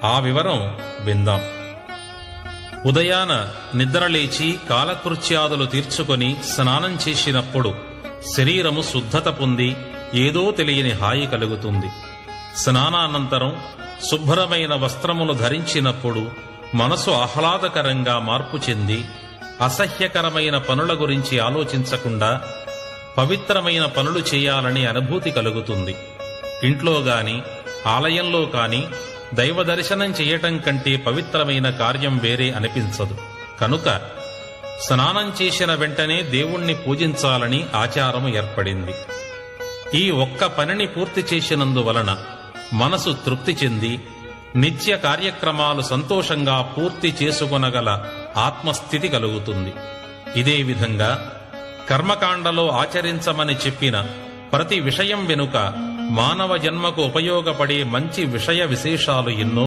ఆ వివరం విందాం. ఉదయాన నిద్రలేచి కాలకృత్యాదులు తీర్చుకొని స్నానం చేసినప్పుడు శరీరము శుద్ధత పొంది ఏదో తెలియని హాయి కలుగుతుంది. స్నానానంతరం శుభ్రమైన వస్త్రములు ధరించినప్పుడు మనసు ఆహ్లాదకరంగా మార్పు చెంది అసహ్యకరమైన పనుల గురించి ఆలోచించకుండా పవిత్రమైన పనులు చేయాలని అనుభూతి కలుగుతుంది. ఇంట్లో గాని ఆలయంలో కాని దైవ దర్శనం చేయటం కంటే పవిత్రమైన కార్యం వేరే అనిపించదు. కనుక స్నానం చేసిన వెంటనే దేవుణ్ణి పూజించాలని ఆచారము ఏర్పడింది. ఈ ఒక్క పనిని పూర్తి చేసినందువలన మనసు తృప్తి చెంది నిత్య కార్యక్రమాలు సంతోషంగా పూర్తి చేసుకొనగల ఆత్మస్థితి కలుగుతుంది. ఇదే విధంగా కర్మకాండలో ఆచరించమని చెప్పిన ప్రతి విషయం వెనుక మానవ జన్మకు ఉపయోగపడే మంచి విషయ విశేషాలు ఎన్నో